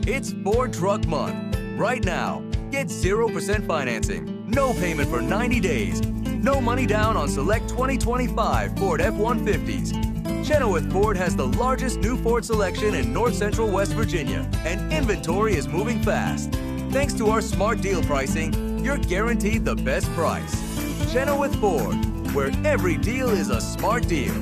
It's Ford Truck Month. Right now, get 0% financing, no payment for 90 days, no money down on select 2025 Ford F-150s. Chenoweth Ford has the largest new Ford selection in North Central West Virginia, and inventory is moving fast. Thanks to our smart deal pricing, you're guaranteed the best price. Chenoweth Ford, where every deal is a smart deal.